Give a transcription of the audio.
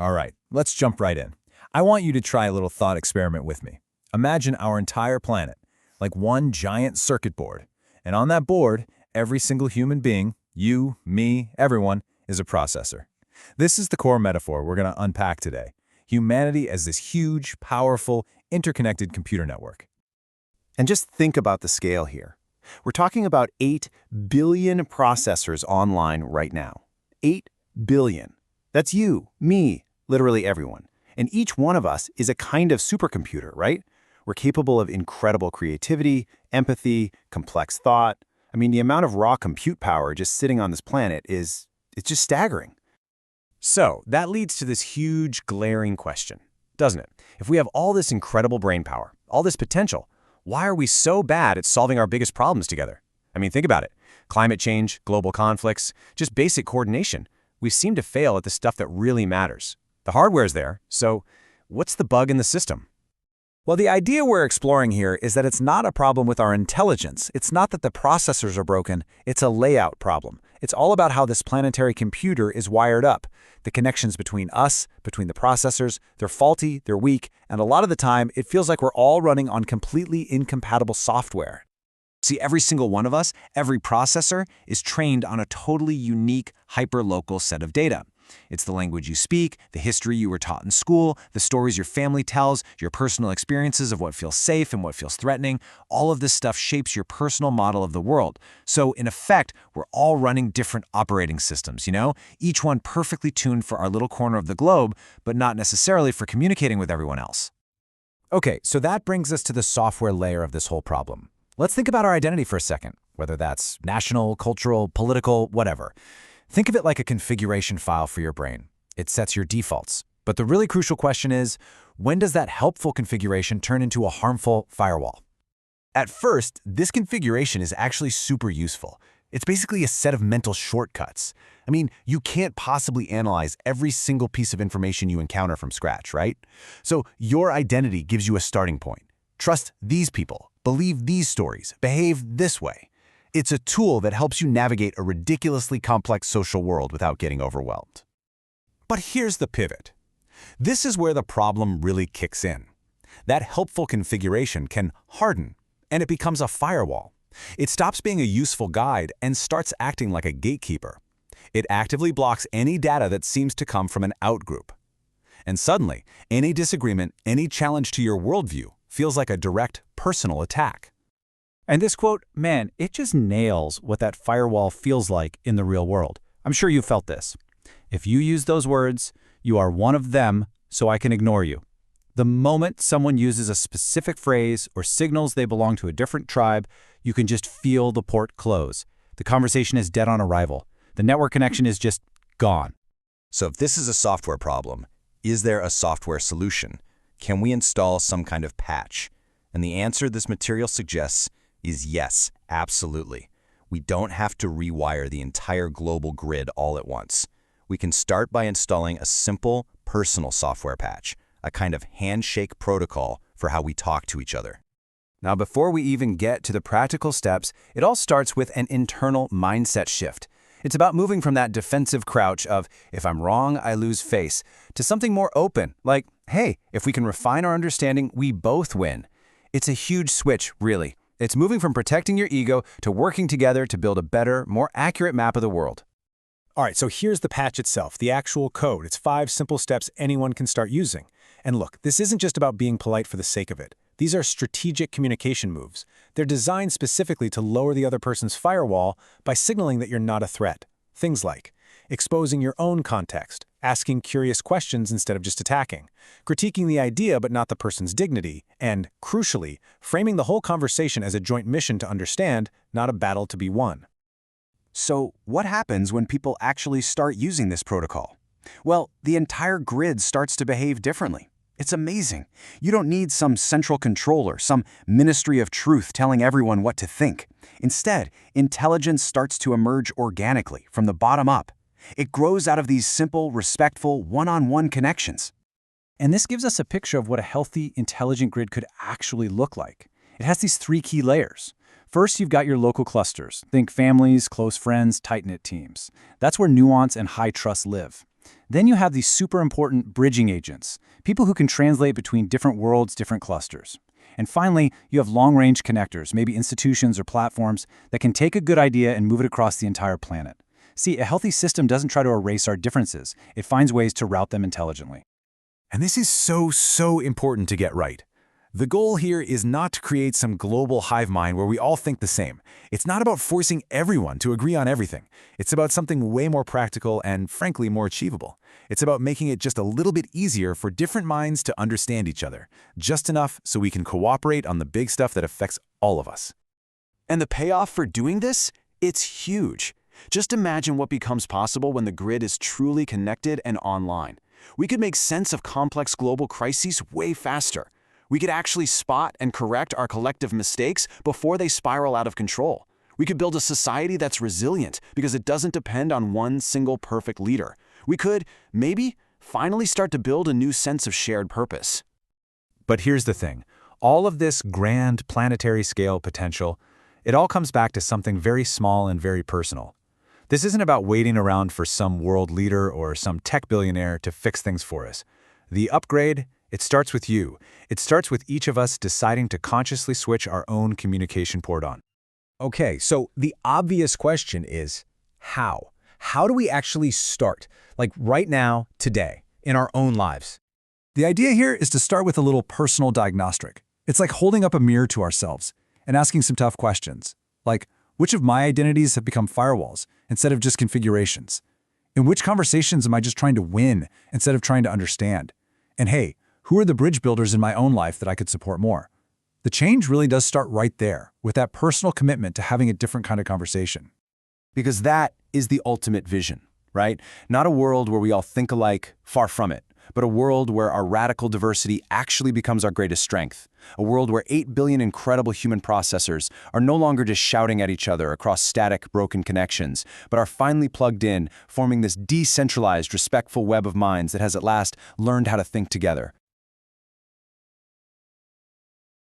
All right, let's jump right in. I want you to try a little thought experiment with me. Imagine our entire planet, like one giant circuit board. And on that board, every single human being, you, me, everyone, is a processor. This is the core metaphor we're going to unpack today. Humanity as this huge, powerful, interconnected computer network. And just think about the scale here. We're talking about 8 billion processors online right now. 8 billion. That's you, me, literally everyone. And each one of us is a kind of supercomputer, right? We're capable of incredible creativity, empathy, complex thought. I mean, the amount of raw compute power just sitting on this planet it's just staggering. So that leads to this huge, glaring question, doesn't it? If we have all this incredible brain power, all this potential, why are we so bad at solving our biggest problems together? I mean, think about it. Climate change, global conflicts, just basic coordination. We seem to fail at the stuff that really matters. The hardware's there, so what's the bug in the system? Well, the idea we're exploring here is that it's not a problem with our intelligence. It's not that the processors are broken, it's a layout problem. It's all about how this planetary computer is wired up. The connections between us, between the processors, they're faulty, they're weak, and a lot of the time, it feels like we're all running on completely incompatible software. See, every single one of us, every processor, is trained on a totally unique, hyperlocal set of data. It's the language you speak, the history you were taught in school, the stories your family tells, your personal experiences of what feels safe and what feels threatening. All of this stuff shapes your personal model of the world. So, in effect, we're all running different operating systems, Each one perfectly tuned for our little corner of the globe, but not necessarily for communicating with everyone else. Okay, so that brings us to the software layer of this whole problem. Let's think about our identity for a second, whether that's national, cultural, political, whatever. Think of it like a configuration file for your brain. It sets your defaults. But the really crucial question is, when does that helpful configuration turn into a harmful firewall? At first, this configuration is actually super useful. It's basically a set of mental shortcuts. I mean, you can't possibly analyze every single piece of information you encounter from scratch, right? So your identity gives you a starting point. Trust these people, believe these stories, behave this way. It's a tool that helps you navigate a ridiculously complex social world without getting overwhelmed. But here's the pivot. This is where the problem really kicks in. That helpful configuration can harden, and it becomes a firewall. It stops being a useful guide and starts acting like a gatekeeper. It actively blocks any data that seems to come from an outgroup. And suddenly, any disagreement, any challenge to your worldview feels like a direct personal attack. And this quote, man, it just nails what that firewall feels like in the real world. I'm sure you felt this. If you use those words, you are one of them, so I can ignore you. The moment someone uses a specific phrase or signals they belong to a different tribe, you can just feel the port close. The conversation is dead on arrival. The network connection is just gone. So if this is a software problem, is there a software solution? Can we install some kind of patch? And the answer this material suggests is yes, absolutely. We don't have to rewire the entire global grid all at once. We can start by installing a simple, personal software patch, a kind of handshake protocol for how we talk to each other. Now, before we even get to the practical steps, it all starts with an internal mindset shift. It's about moving from that defensive crouch of, if I'm wrong, I lose face, to something more open, like, hey, if we can refine our understanding, we both win. It's a huge switch, really. It's moving from protecting your ego to working together to build a better, more accurate map of the world. All right, so here's the patch itself, the actual code. It's 5 simple steps anyone can start using. And look, this isn't just about being polite for the sake of it. These are strategic communication moves. They're designed specifically to lower the other person's firewall by signaling that you're not a threat. Things like exposing your own context, asking curious questions instead of just attacking, critiquing the idea but not the person's dignity, and, crucially, framing the whole conversation as a joint mission to understand, not a battle to be won. So what happens when people actually start using this protocol? Well, the entire grid starts to behave differently. It's amazing. You don't need some central controller, some ministry of truth telling everyone what to think. Instead, intelligence starts to emerge organically from the bottom up. It grows out of these simple, respectful, one-on-one connections. And this gives us a picture of what a healthy, intelligent grid could actually look like. It has these 3 key layers. First, you've got your local clusters. Think families, close friends, tight-knit teams. That's where nuance and high trust live. Then you have these super important bridging agents, people who can translate between different worlds, different clusters. And finally, you have long-range connectors, maybe institutions or platforms, that can take a good idea and move it across the entire planet. See, a healthy system doesn't try to erase our differences. It finds ways to route them intelligently. And this is so important to get right. The goal here is not to create some global hive mind where we all think the same. It's not about forcing everyone to agree on everything. It's about something way more practical and, frankly, more achievable. It's about making it just a little bit easier for different minds to understand each other, just enough so we can cooperate on the big stuff that affects all of us. And the payoff for doing this? It's huge. Just imagine what becomes possible when the grid is truly connected and online. We could make sense of complex global crises way faster. We could actually spot and correct our collective mistakes before they spiral out of control. We could build a society that's resilient because it doesn't depend on one single perfect leader. We could, maybe, finally start to build a new sense of shared purpose. But here's the thing. All of this grand planetary scale potential, it all comes back to something very small and very personal. This isn't about waiting around for some world leader or some tech billionaire to fix things for us. The upgrade, it starts with you. It starts with each of us deciding to consciously switch our own communication port on. Okay, so the obvious question is, how? How do we actually start? Like right now, today, in our own lives? The idea here is to start with a little personal diagnostic. It's like holding up a mirror to ourselves and asking some tough questions, like, which of my identities have become firewalls instead of just configurations? In which conversations am I just trying to win instead of trying to understand? And hey, who are the bridge builders in my own life that I could support more? The change really does start right there, with that personal commitment to having a different kind of conversation. Because that is the ultimate vision, right? Not a world where we all think alike, far from it, but a world where our radical diversity actually becomes our greatest strength. A world where 8 billion incredible human processors are no longer just shouting at each other across static, broken connections, but are finally plugged in, forming this decentralized, respectful web of minds that has at last learned how to think together.